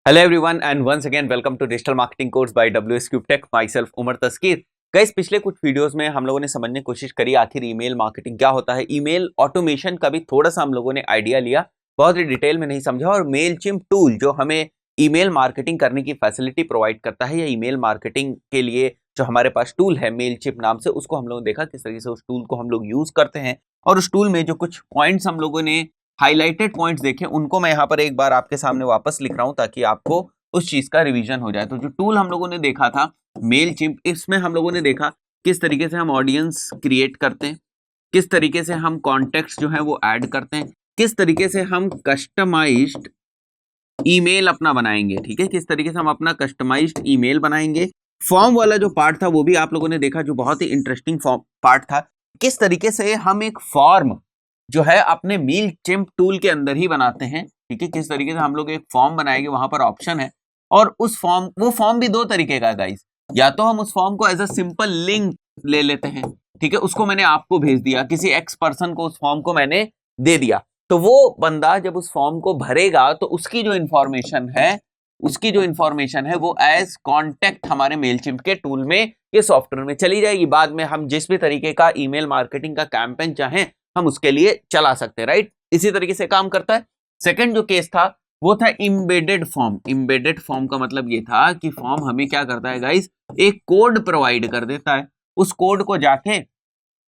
Hello everyone and once again welcome to Digital Marketing Course by WS Cube Tech. Myself Umar Taskir. Guys पिछले कुछ videos में हम लोगों ने समझने की कोशिश करी आखिर ईमेल मार्केटिंग क्या होता है। ईमेल ऑटोमेशन का भी थोड़ा सा हम लोगों ने आइडिया लिया, बहुत ही डिटेल में नहीं समझा। और मेलचिम्प टूल जो हमें ईमेल मार्केटिंग करने की फैसिलिटी प्रोवाइड करता है या ईमेल मार्केटिंग के लिए जो हमारे पास टूल है मेलचिम्प नाम से, उसको हम लोगों ने देखा किस तरीके से उस टूल को हम लोग यूज करते हैं। और उस टूल में जो कुछ पॉइंट्स हम लोगों ने हाईलाइटेड पॉइंट्स देखे उनको मैं यहाँ पर एक बार आपके सामने वापस लिख रहा हूँ ताकि आपको उस चीज का रिवीजन हो जाए। तो जो टूल हम लोगों ने देखा था मेलचिम्प, इसमें हम लोगों ने देखा किस तरीके से हम ऑडियंस क्रिएट करते हैं, किस तरीके से हम कॉन्टेक्ट्स जो है वो ऐड करते हैं, किस तरीके से हम कस्टमाइज्ड ईमेल अपना बनाएंगे। ठीक है, किस तरीके से हम अपना कस्टमाइज्ड ईमेल बनाएंगे। फॉर्म वाला जो पार्ट था वो भी आप लोगों ने देखा, जो बहुत ही इंटरेस्टिंग पार्ट था। किस तरीके से हम एक फॉर्म जो है अपने मेलचिम्प टूल के अंदर ही बनाते हैं। ठीक है, किस तरीके से हम लोग एक फॉर्म बनाएंगे, वहां पर ऑप्शन है। और उस फॉर्म, वो फॉर्म भी दो तरीके का है गाइस। या तो हम उस फॉर्म को एज अ सिंपल लिंक ले लेते हैं, ठीक है, उसको मैंने आपको भेज दिया, किसी एक्स पर्सन को उस फॉर्म को मैंने दे दिया, तो वो बंदा जब उस फॉर्म को भरेगा तो उसकी जो इंफॉर्मेशन है वो एज कॉन्टेक्ट हमारे मेलचिम्प के टूल में, ये सॉफ्टवेयर में चली जाएगी। बाद में हम जिस भी तरीके का ईमेल मार्केटिंग का कैंपेन चाहें हम उसके लिए चला सकते हैं। राइट, इसी तरीके से काम करता है। सेकंड जो केस था वो था इम्बेडेड फॉर्म। इम्बेडेड फॉर्म का मतलब ये था कि फॉर्म हमें क्या करता है गाइस, एक कोड प्रोवाइड कर देता है। उस कोड को जाके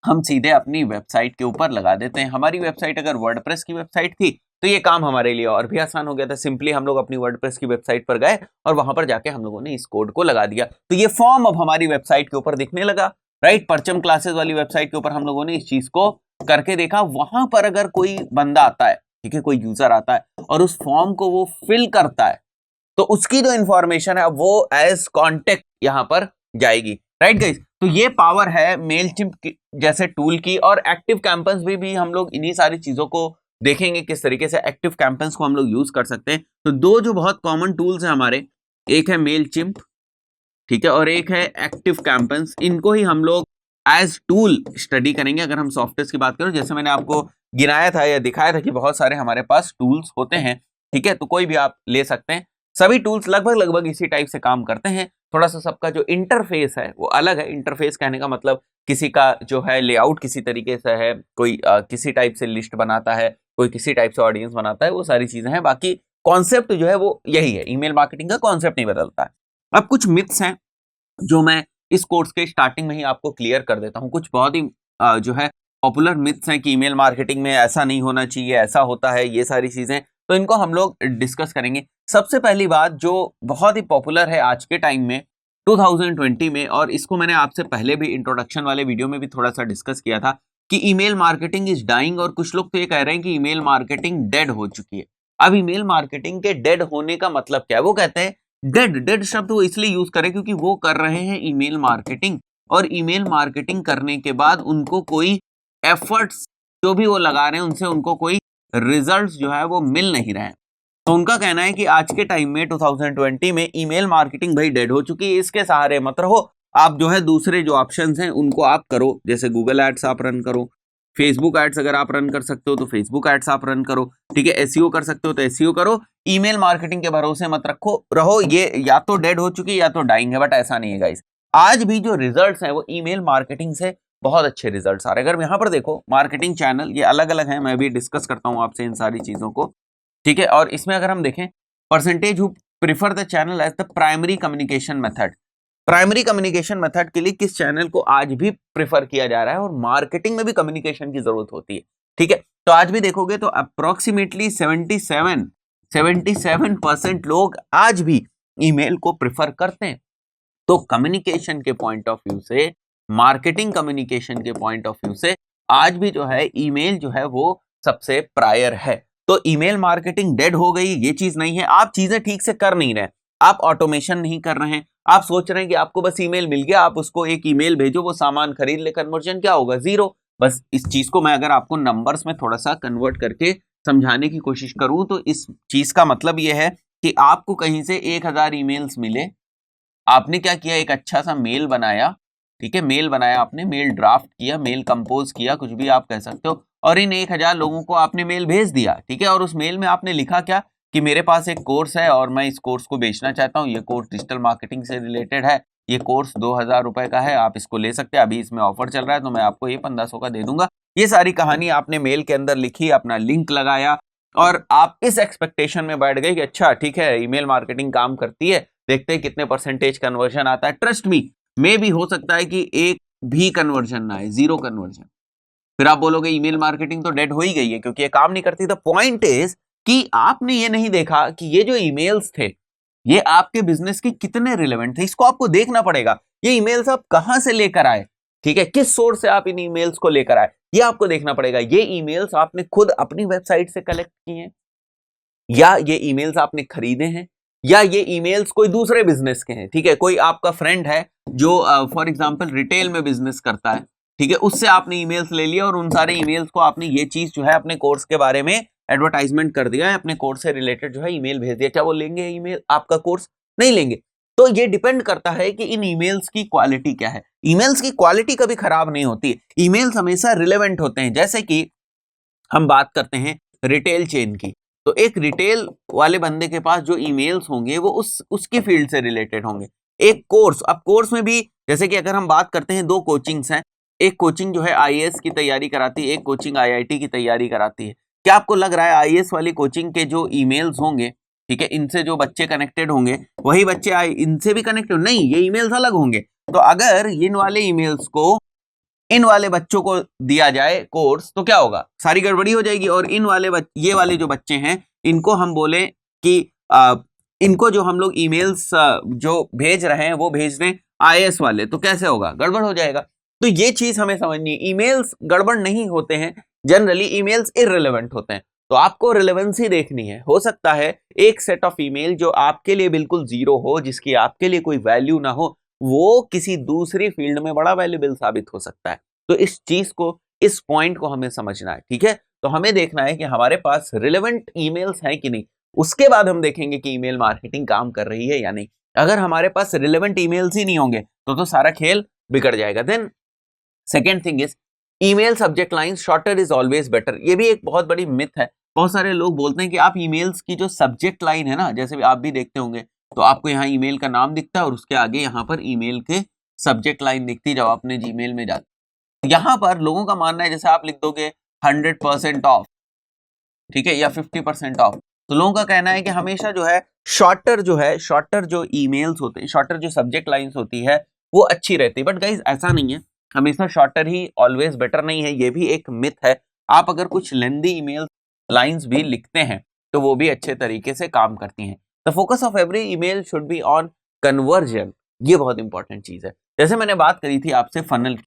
हम सीधे अपनी वेबसाइट के ऊपर लगा देते हैं। हमारी वेबसाइट अगर वर्डप्रेस की वेबसाइट थी तो ये काम हमारे लिए और भी आसान हो गया था। सिंपली हम लोग अपनी वर्डप्रेस की वेबसाइट पर गए और वहां पर जाके हम लोगों ने इस कोड को लगा दिया, तो ये फॉर्म अब हमारी वेबसाइट के ऊपर दिखने लगा। राइट, परचम क्लासेस वाली वेबसाइट के ऊपर हम लोगों ने इस चीज को करके देखा। वहां पर अगर कोई बंदा आता है, ठीक है, कोई यूजर आता है और उस फॉर्म को वो फिल करता है, तो उसकी जो इंफॉर्मेशन है वो एज कॉन्टेक्ट यहां पर जाएगी। राइट गाइस, तो ये पावर है मेलचिम्प जैसे टूल की। और एक्टिव कैंपेन्स भी हम लोग इन्हीं सारी चीजों को देखेंगे, किस तरीके से एक्टिव कैंपेन्स को हम लोग यूज कर सकते हैं। तो दो जो बहुत कॉमन टूल्स हैं हमारे, एक है मेलचिम्प, ठीक है, और एक है एक्टिव कैंपेन्स। इनको ही हम लोग एज टूल स्टडी करेंगे। अगर हम सॉफ्टवेयर की बात करें, जैसे मैंने आपको गिनाया था या दिखाया था कि बहुत सारे हमारे पास टूल्स होते हैं, ठीक है, तो कोई भी आप ले सकते हैं। सभी टूल्स लगभग इसी टाइप से काम करते हैं। थोड़ा सा सबका जो इंटरफेस है वो अलग है। इंटरफेस कहने का मतलब किसी का जो है लेआउट किसी तरीके से है, कोई किसी टाइप से लिस्ट बनाता है, कोई किसी टाइप से ऑडियंस बनाता है, वो सारी चीजें हैं। बाकी कॉन्सेप्ट जो है वो यही है, ईमेल मार्केटिंग का कॉन्सेप्ट नहीं बदलता है। अब कुछ मिथ्स हैं जो मैं इस कोर्स के स्टार्टिंग में ही आपको क्लियर कर देता हूं। कुछ बहुत ही जो है पॉपुलर मिथ्स हैं कि ईमेल मार्केटिंग में ऐसा नहीं होना चाहिए, ऐसा होता है, ये सारी चीजें, तो इनको हम लोग डिस्कस करेंगे। सबसे पहली बात जो बहुत ही पॉपुलर है आज के टाइम में 2020 में, और इसको मैंने आपसे पहले भी इंट्रोडक्शन वाले वीडियो में भी थोड़ा सा डिस्कस किया था कि ईमेल मार्केटिंग इज डाइंग। और कुछ लोग तो ये कह रहे हैं कि ईमेल मार्केटिंग डेड हो चुकी है। अब ईमेल मार्केटिंग के डेड होने का मतलब क्या है? वो कहते हैं डेड शब्द वो इसलिए यूज करें क्योंकि वो कर रहे हैं ईमेल मार्केटिंग, और ईमेल मार्केटिंग करने के बाद उनको कोई एफर्ट्स जो भी वो लगा रहे हैं उनसे उनको कोई रिजल्ट्स जो है वो मिल नहीं रहे हैं। तो उनका कहना है कि आज के टाइम में 2020 में ईमेल मार्केटिंग भाई डेड हो चुकी है, इसके सहारे मत रहो। आप जो है दूसरे जो ऑप्शंस हैं उनको आप करो, जैसे गूगल एड्स आप रन करो, फेसबुक एड्स अगर आप रन कर सकते हो तो फेसबुक एड्स आप रन करो, ठीक है, एसईओ कर सकते हो तो एसईओ करो। ईमेल मार्केटिंग के भरोसे मत रहो। ये या तो डेड हो चुकी है या तो डाइंग है, बट ऐसा नहीं है गाइस। आज भी जो रिजल्ट्स हैं वो ईमेल मार्केटिंग से बहुत अच्छे रिजल्ट्स आ रहे हैं। अगर यहाँ पर देखो मार्केटिंग चैनल ये अलग अलग है, मैं भी डिस्कस करता हूँ आपसे इन सारी चीजों को, ठीक है। और इसमें अगर हम देखें percentage who prefer the channel as the primary communication method, primary communication method के लिए किस चैनल को आज भी प्रेफर किया जा रहा है, और मार्केटिंग में भी कम्युनिकेशन की जरूरत होती है, ठीक है। तो आज भी देखोगे तो अप्रोक्सीमेटली 77% लोग आज भी ईमेल को प्रेफर करते हैं। तो कम्युनिकेशन के पॉइंट ऑफ व्यू से, मार्केटिंग कम्युनिकेशन के पॉइंट ऑफ व्यू से आज भी जो है ईमेल जो है वो सबसे प्रायर है। तो ईमेल मार्केटिंग डेड हो गई ये चीज नहीं है। आप चीजें ठीक से कर नहीं रहे, आप ऑटोमेशन नहीं कर रहे हैं, आप सोच रहे हैं कि आपको बस ईमेल मिल गया, आप उसको एक ईमेल भेजो वो सामान खरीद ले, कन्वर्जन क्या होगा? जीरो। बस इस चीज को मैं अगर आपको नंबर्स में थोड़ा सा कन्वर्ट करके समझाने की कोशिश करूं तो इस चीज का मतलब यह है कि आपको कहीं से 1000 ईमेल्स मिले, आपने क्या किया, एक अच्छा सा मेल बनाया, ठीक है, मेल बनाया आपने, मेल ड्राफ्ट किया, मेल कंपोज किया, कुछ भी आप कह सकते हो, और इन 1000 लोगों को आपने मेल भेज दिया, ठीक है। और उस मेल में आपने लिखा क्या कि मेरे पास एक कोर्स है और मैं इस कोर्स को बेचना चाहता हूँ, ये कोर्स डिजिटल मार्केटिंग से रिलेटेड है, ये कोर्स 2000 रुपए का है, आप इसको ले सकते हैं, अभी इसमें ऑफर चल रहा है तो मैं आपको ये 1500 का दे दूंगा। ये सारी कहानी आपने मेल के अंदर लिखी, अपना लिंक लगाया और आप इस एक्सपेक्टेशन में बैठ गए कि अच्छा ठीक है ईमेल मार्केटिंग काम करती है, देखते हैं कितने परसेंटेज कन्वर्जन आता है। ट्रस्ट मी, मे भी हो सकता है कि एक भी कन्वर्जन ना आए, 0 कन्वर्जन। फिर आप बोलोगे ईमेल मार्केटिंग तो डेड हो ही गई है क्योंकि ये काम नहीं करती। द पॉइंट इज कि आपने ये नहीं देखा कि ये जो ईमेल्स थे ये आपके बिजनेस के कितने रिलेवेंट थे, इसको आपको देखना पड़ेगा। ये ईमेल्स आप कहां से लेकर आए, ठीक है, किस सोर्स से आप इन ईमेल्स को लेकर आए, ये आपको देखना पड़ेगा। ये ईमेल्स आपने खुद अपनी वेबसाइट से कलेक्ट किए हैं, या ये ईमेल्स आपने खरीदे हैं, या ये ईमेल्स कोई दूसरे बिजनेस के हैं, ठीक है, कोई आपका फ्रेंड है जो फॉर एग्जांपल रिटेल में बिजनेस करता है, ठीक है, उससे आपने ईमेल्स ले लिया और उन सारे ईमेल्स को आपने ये चीज जो है अपने कोर्स के बारे में एडवर्टाइजमेंट कर दिया है, अपने कोर्स से रिलेटेड जो है ईमेल भेज दिया। क्या वो लेंगे ईमेल आपका कोर्स? नहीं लेंगे। तो ये डिपेंड करता है कि इन ईमेल्स की क्वालिटी क्या है। ईमेल्स की क्वालिटी कभी खराब नहीं होती, ईमेल्स हमेशा रिलेवेंट होते हैं। जैसे कि हम बात करते हैं रिटेल चेन की, तो एक रिटेल वाले बंदे के पास जो ईमेल्स होंगे वो उसकी फील्ड से रिलेटेड होंगे। एक कोर्स, अब कोर्स में भी जैसे कि अगर हम बात करते हैं, 2 कोचिंग्स हैं, एक कोचिंग जो है आईएएस की तैयारी कराती है, एक कोचिंग आईआईटी की तैयारी कराती है। क्या आपको लग रहा है आईएएस वाली कोचिंग के जो ईमेल्स होंगे, ठीक है, इनसे जो बच्चे कनेक्टेड होंगे वही बच्चे इनसे भी कनेक्टेड? नहीं, ये ईमेल्स अलग होंगे। तो अगर इन वाले ईमेल्स को इन वाले बच्चों को दिया जाए कोर्स तो क्या होगा? सारी गड़बड़ी हो जाएगी। और इन वाले ये वाले जो बच्चे हैं इनको हम बोले कि इनको जो हम लोग ईमेल्स जो भेज रहे हैं वो भेज रहे हैं आईएएस वाले, तो कैसे होगा? गड़बड़ हो जाएगा। तो ये चीज हमें समझनी है, ईमेल्स गड़बड़ नहीं होते हैं, जनरली ईमेल्स इररिलेवेंट होते हैं। तो आपको रिलेवेंसी देखनी है। हो सकता है एक सेट ऑफ ईमेल जो आपके लिए बिल्कुल जीरो हो, जिसकी आपके लिए कोई वैल्यू ना हो, वो किसी दूसरी फील्ड में बड़ा वैल्यूएबल साबित हो सकता है। तो इस चीज को, इस पॉइंट को हमें समझना है, ठीक है। तो हमें देखना है कि हमारे पास रिलेवेंट ईमेल्स हैं कि नहीं, उसके बाद हम देखेंगे कि ईमेल मार्केटिंग काम कर रही है या नहीं। अगर हमारे पास रिलेवेंट ईमेल्स ही नहीं होंगे तो सारा खेल बिगड़ जाएगा। Then second thing is email subject line shorter is always better. ये भी एक बहुत बड़ी मिथ है। बहुत सारे लोग बोलते हैं कि आप ईमेल्स की जो सब्जेक्ट लाइन है ना, जैसे भी आप भी देखते होंगे, तो आपको यहाँ ईमेल का नाम दिखता है और उसके आगे यहाँ पर ईमेल के सब्जेक्ट लाइन दिखती है जब अपने जीमेल में जाते। यहाँ पर लोगों का मानना है जैसे आप लिख दोगे 100% ऑफ, ठीक है, या 50% ऑफ, तो लोगों का कहना है कि हमेशा जो है शॉर्टर जो ईमेल्स होते हैं, शॉर्टर जो सब्जेक्ट लाइंस होती है वो अच्छी रहती है। बट गाइज ऐसा नहीं है, हमेशा शॉर्टर ही ऑलवेज बेटर नहीं है, ये भी एक मिथ है। आप अगर कुछ लेंदी ईमेल लाइंस भी लिखते हैं तो वो भी अच्छे तरीके से काम करती हैं। The focus of every email should be on conversion, ये बहुत इंपॉर्टेंट चीज है। जैसे मैंने बात करी थी आपसे फनल,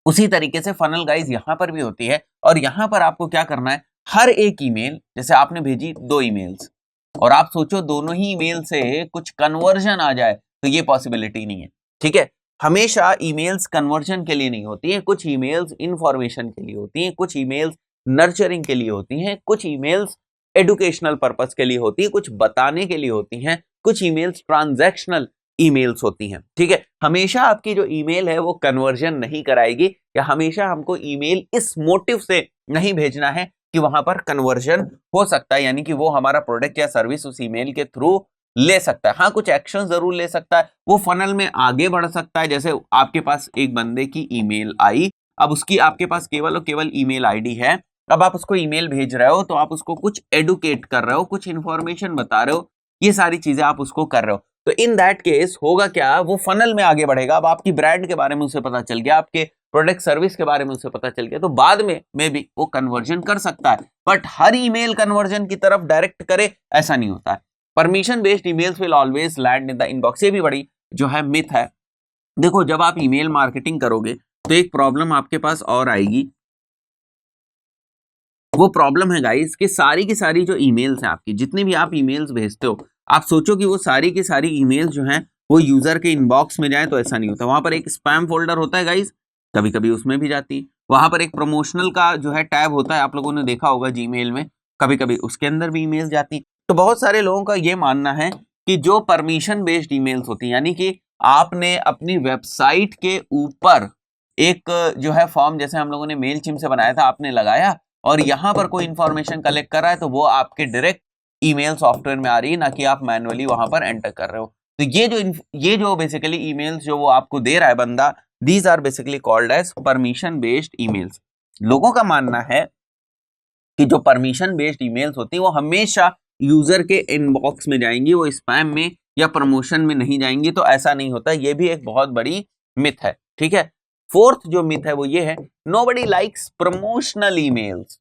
उसी तरीके से फनल गाइज यहां पर भी होती है। और यहां पर आपको क्या करना है, हर एक ईमेल, जैसे आपने भेजी 2 ईमेल्स और आप सोचो दोनों ही ईमेल से कुछ कन्वर्जन आ जाए, तो ये पॉसिबिलिटी नहीं है, ठीक है। हमेशा ईमेल्स कन्वर्जन के लिए नहीं होती हैं, कुछ ईमेल्स इंफॉर्मेशन के लिए होती हैं, कुछ ईमेल्स नर्चरिंग के लिए होती हैं, कुछ ईमेल्स एडुकेशनल पर्पस के लिए होती है, कुछ बताने के लिए होती हैं, कुछ ईमेल्स ट्रांजैक्शनल ईमेल्स होती हैं, ठीक है। हमेशा आपकी जो ईमेल है वो कन्वर्जन नहीं कराएगी, या हमेशा हमको ईमेल इस मोटिव से नहीं भेजना है कि वहां पर कन्वर्जन हो सकता है, यानी कि वो हमारा प्रोडक्ट या सर्विस उस ईमेल के थ्रू ले सकता है। हाँ, कुछ एक्शन जरूर ले सकता है, वो फनल में आगे बढ़ सकता है। जैसे आपके पास एक बंदे की ईमेल आई, अब उसकी आपके पास केवल और केवल ईमेल आईडी है, अब आप उसको ईमेल भेज रहे हो तो आप उसको कुछ एडुकेट कर रहे हो, कुछ इंफॉर्मेशन बता रहे हो, ये सारी चीजें आप उसको कर रहे हो। तो इन दैट केस होगा क्या, वो फनल में आगे बढ़ेगा। अब आपकी ब्रांड के बारे में उसे पता चल गया, आपके प्रोडक्ट सर्विस के बारे में उसे पता चल गया, तो बाद में भी वो कन्वर्जन कर सकता है। बट हर ईमेल कन्वर्जन की तरफ डायरेक्ट करे ऐसा नहीं होता है। Permission based emails will always land in the inbox, ये भी बड़ी जो है मिथ है। देखो, जब आप ईमेल मार्केटिंग करोगे तो एक प्रॉब्लम आपके पास और आएगी। वो प्रॉब्लम है गाइस कि सारी की सारी जो ईमेल्स हैं आपकी, जितनी भी आप ईमेल्स भेजते हो, आप सोचो कि वो सारी की सारी ईमेल्स जो हैं वो यूजर के इनबॉक्स में जाए, तो ऐसा नहीं होता। वहां पर एक स्पैम फोल्डर होता है गाइस, कभी कभी उसमें भी जाती है। वहां पर एक प्रमोशनल का जो है टैब होता है, आप लोगों ने देखा होगा जीमेल में, कभी कभी उसके अंदर भी ईमेल्स जाती। तो बहुत सारे लोगों का ये मानना है कि जो परमिशन बेस्ड ईमेल्स होती है, यानी कि आपने अपनी वेबसाइट के ऊपर एक जो है फॉर्म, जैसे हम लोगों ने मेल चिम से बनाया था, आपने लगाया और यहाँ पर कोई इंफॉर्मेशन कलेक्ट कर रहा है तो वो आपके डायरेक्ट ईमेल सॉफ्टवेयर में आ रही है, ना कि आप मैनुअली वहां पर एंटर कर रहे हो। तो ये जो बेसिकली ईमेल्स जो वो आपको दे रहा है बंदा, these are basically called as permission based emails. लोगों का मानना है कि जो परमिशन बेस्ड ईमेल्स होती है वो हमेशा यूजर के इनबॉक्स में जाएंगी, वो स्पैम में या प्रमोशन में नहीं जाएंगी। तो ऐसा नहीं होता, ये भी एक बहुत बड़ी मिथ है। ठीक है, फोर्थ जो मिथ है वो ये है, nobody likes promotional emails.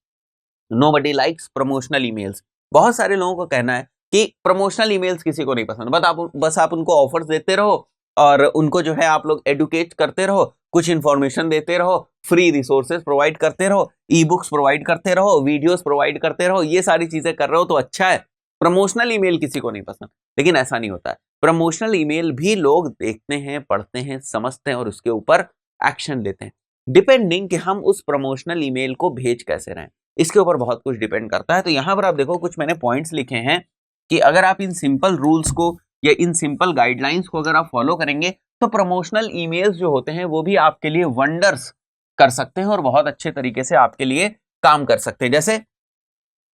Nobody likes promotional emails. बहुत सारे लोगों का कहना है कि प्रमोशनल ईमेल्स किसी को नहीं पसंद, बस आप उनको ऑफर्स देते रहो और उनको जो है आप लोग एडुकेट करते रहो, कुछ इंफॉर्मेशन देते रहो, फ्री रिसोर्सेज प्रोवाइड करते रहो, ई बुक्स प्रोवाइड करते रहो, वीडियोस प्रोवाइड करते रहो, ये सारी चीजें कर रहे हो तो अच्छा है। प्रमोशनल ईमेल किसी को नहीं पसंद, लेकिन ऐसा नहीं होता है। प्रमोशनल ईमेल भी लोग देखते हैं, पढ़ते हैं, समझते हैं और उसके ऊपर एक्शन लेते हैं, डिपेंडिंग कि हम उस प्रमोशनल ईमेल को भेज कैसे रहे हैं, इसके ऊपर बहुत कुछ डिपेंड करता है। तो यहां पर आप देखो कुछ मैंने पॉइंट्स लिखे हैं कि अगर आप इन सिंपल रूल्स को या इन सिंपल गाइडलाइंस को अगर आप फॉलो करेंगे तो प्रमोशनल ईमेल्स जो होते हैं वो भी आपके लिए वंडर्स कर सकते हैं और बहुत अच्छे तरीके से आपके लिए काम कर सकते हैं। जैसे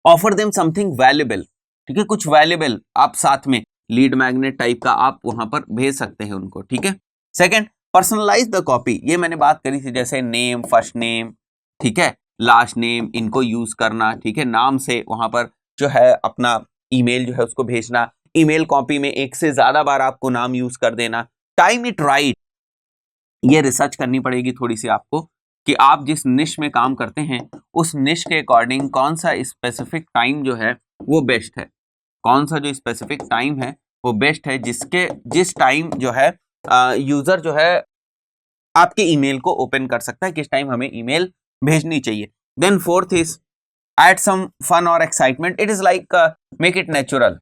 ऑफर देम समथिंग वैल्यूएबल, ठीक है, कुछ वैल्यूएबल आप साथ में लीड मैग्नेट टाइप का आप वहां पर भेज सकते हैं उनको। ठीक है, सेकंड, पर्सनलाइज द कॉपी, ये मैंने बात करी थी, जैसे नेम, फर्स्ट नेम, ठीक है, लास्ट नेम, इनको यूज करना। ठीक है, नाम से वहां पर जो है अपना ईमेल जो है उसको भेजना, ईमेल कॉपी में एक से ज्यादा बार आपको नाम यूज कर देना। टाइम इट राइट, ये रिसर्च करनी पड़ेगी थोड़ी सी आपको कि आप जिस निश में काम करते हैं उस निश के अकॉर्डिंग कौन सा स्पेसिफिक टाइम जो है वो बेस्ट है, कौन सा जो स्पेसिफिक टाइम है वो बेस्ट है, जिस टाइम जो है यूजर जो है आपके ईमेल को ओपन कर सकता है, किस टाइम हमें ईमेल भेजनी चाहिए। Then fourth is add some fun और excitement, it is like make it natural.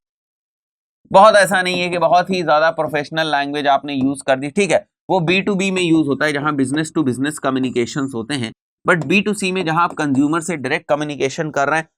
बहुत ऐसा नहीं है कि बहुत ही ज्यादा प्रोफेशनल लैंग्वेज आपने यूज कर दी, ठीक है, वो B2B में यूज होता है जहां बिजनेस टू बिजनेस कम्युनिकेशंस होते हैं, बट B2C में जहां आप कंज्यूमर से डायरेक्ट कम्युनिकेशन कर रहे हैं,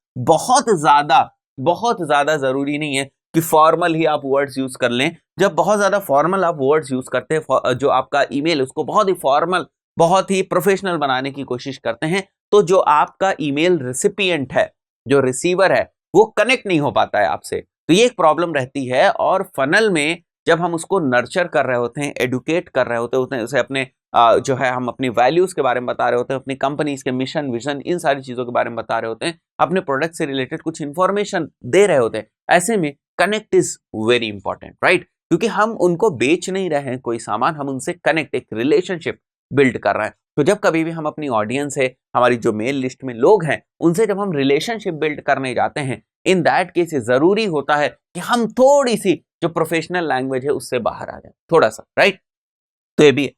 बहुत ज्यादा जरूरी नहीं है कि फॉर्मल ही आप वर्ड्स यूज कर लें। जब बहुत ज्यादा फॉर्मल आप वर्ड्स यूज करते हैं, जो आपका ईमेल उसको बहुत ही फॉर्मल, बहुत ही प्रोफेशनल बनाने की कोशिश करते हैं, तो जो आपका ईमेल रेसिपिएंट है, जो रिसीवर है, वो कनेक्ट नहीं हो पाता है आपसे। तो ये एक प्रॉब्लम रहती है। और फनल में जब हम उसको नर्चर कर रहे होते हैं, एडुकेट कर रहे होते हैं उसे अपने जो है हम अपनी वैल्यूज के बारे में बता रहे होते हैं, अपनी कंपनीज के मिशन, विजन, इन सारी चीजों के बारे में बता रहे होते हैं, अपने प्रोडक्ट से रिलेटेड कुछ इंफॉर्मेशन दे रहे होते हैं, ऐसे में connect is very important, right? क्योंकि हम उनको बेच नहीं रहे हैं कोई सामान, हम उनसे कनेक्ट, एक रिलेशनशिप बिल्ड कर रहे हैं। तो जब कभी भी हम अपनी ऑडियंस है, हमारी जो मेल लिस्ट में लोग हैं, उनसे जब हम रिलेशनशिप बिल्ड करने जाते हैं, इन दैट केस जरूरी होता है कि हम थोड़ी सी जो प्रोफेशनल लैंग्वेज है उससे बाहर आ जाए, थोड़ा सा, राइट? तो ये भी है।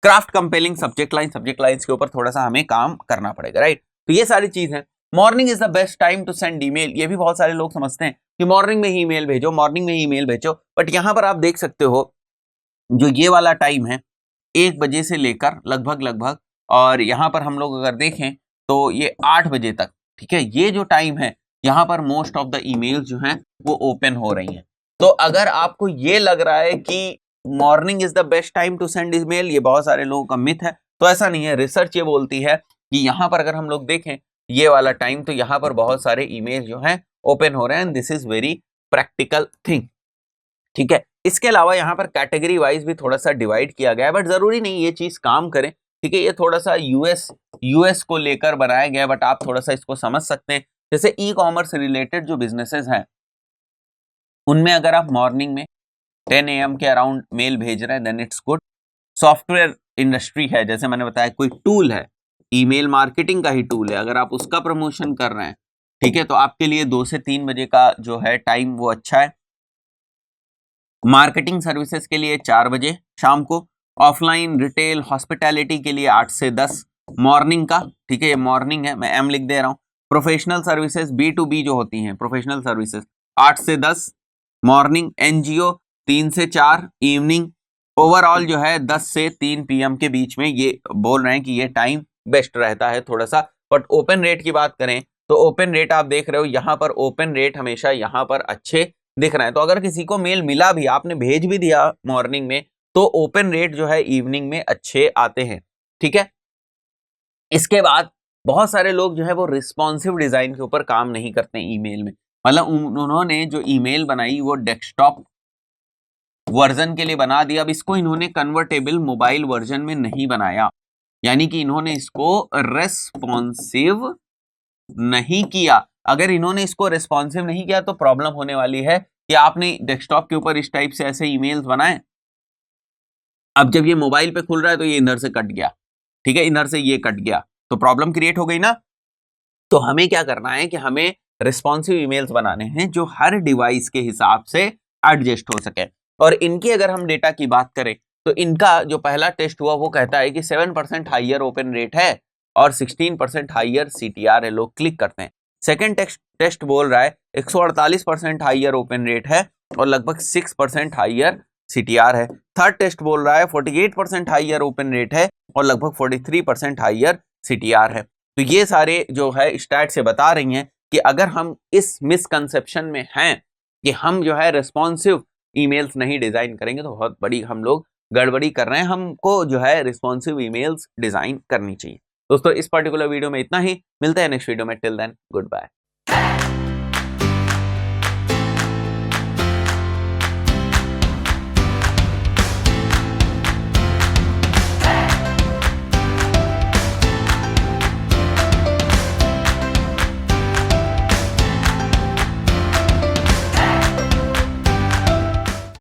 क्राफ्ट कंपेलिंग सब्जेक्ट लाइन्स के ऊपर थोड़ा सा हमें काम करना पड़ेगा, राइट? तो ये सारी चीज है। Morning is the best time to send email, ये भी बहुत सारे लोग समझते हैं कि मॉर्निंग में ही ईमेल भेजो, मॉर्निंग में ही ईमेल भेजो, बट यहां पर आप देख सकते हो जो ये वाला टाइम है 1 बजे से लेकर लगभग, और यहां पर हम लोग अगर देखें तो ये 8 बजे तक, ठीक है, ये जो टाइम है यहां पर मोस्ट ऑफ द ईमेल जो हैं वो ओपन हो रही हैं। तो अगर आपको ये लग रहा है कि morning is the best time to send email, ये बहुत सारे लोगों का मिथ है, तो ऐसा नहीं है। रिसर्च ये बोलती है कि यहां पर अगर हम लोग देखें ये वाला टाइम, तो यहां पर बहुत सारे ईमेल जो हैं ओपन हो रहे हैं, this is very practical thing, ठीक है। इसके अलावा यहाँ पर कैटेगरी वाइज भी थोड़ा सा डिवाइड किया गया है, बट जरूरी नहीं ये चीज काम करे, ठीक है। ये थोड़ा सा यूएस को लेकर बनाया गया है, बट आप थोड़ा सा इसको समझ सकते हैं। जैसे ई कॉमर्स रिलेटेड जो बिजनेसेस हैं उनमें अगर आप मॉर्निंग में 10 AM के अराउंड मेल भेज रहे हैं then it's good. Software industry है, जैसे मैंने बताया, कोई टूल है, ईमेल मार्केटिंग का ही टूल है, अगर आप उसका प्रमोशन कर रहे हैं, ठीक है, तो आपके लिए 2 से 3 बजे का जो है टाइम वो अच्छा है। मार्केटिंग सर्विसेज के लिए 4 बजे शाम को, ऑफलाइन रिटेल हॉस्पिटैलिटी के लिए 8 से 10 मॉर्निंग का, ठीक है, ये मॉर्निंग है, मैं एम लिख दे रहा हूँ। प्रोफेशनल सर्विसेज B2B जो होती हैं, प्रोफेशनल सर्विसेज 8 से 10 मॉर्निंग, एनजीओ 3 से 4 इवनिंग, ओवरऑल जो है 10 से 3 PM के बीच में ये बोल रहे हैं कि ये टाइम बेस्ट रहता है थोड़ा सा। बट ओपन रेट की बात करें तो ओपन रेट आप देख रहे हो यहाँ पर ओपन रेट हमेशा यहाँ पर अच्छे दिख रहा है। तो अगर किसी को मेल मिला भी, आपने भेज भी दिया मॉर्निंग में, तो ओपन रेट जो है इवनिंग में अच्छे आते हैं, ठीक है। इसके बाद बहुत सारे लोग जो है वो रिस्पॉन्सिव डिजाइन के ऊपर काम नहीं करते ईमेल में, मतलब उन्होंने जो ईमेल बनाई वो डेस्कटॉप वर्जन के लिए बना दिया। अब इसको इन्होंने कन्वर्टेबल मोबाइल वर्जन में नहीं बनाया, यानी कि इन्होंने इसको रेस्पॉन्सिव नहीं किया। अगर इन्होंने इसको रेस्पॉन्सिव नहीं किया तो प्रॉब्लम होने वाली है कि आपने डेस्कटॉप के ऊपर इस टाइप से ऐसे ईमेल्स बनाए, अब जब ये मोबाइल पे खुल रहा है तो ये इधर से कट गया, ठीक है, इधर से ये कट गया, तो प्रॉब्लम क्रिएट हो गई ना। तो हमें क्या करना है कि हमें रिस्पॉन्सिव ईमेल्स बनाने हैं जो हर डिवाइस के हिसाब से एडजस्ट हो सके। और इनकी अगर हम डेटा की बात करें तो इनका जो पहला टेस्ट हुआ वो कहता है कि 7% हाइयर ओपन रेट है और 16% हाइयर CTR है, लोग क्लिक करते हैं। सेकेंड टेस्ट बोल रहा है 148% हाइयर ओपन रेट है और लगभग 6% हाइयर CTR है। थर्ड टेस्ट बोल रहा है 48% हाइयर ओपन रेट है और लगभग 43% हाइयर CTR है। तो ये सारे जो है स्टैट से बता रही हैं कि अगर हम इस मिसकंसेप्शन में हैं कि हम जो है रिस्पॉन्सिव ईमेल्स नहीं डिजाइन करेंगे तो बहुत बड़ी हम लोग गड़बड़ी कर रहे हैं। हमको जो है रिस्पॉन्सिव ईमेल्स डिजाइन करनी चाहिए। दोस्तों इस पर्टिकुलर वीडियो में इतना ही, मिलते हैं नेक्स्ट वीडियो में। Till then good bye.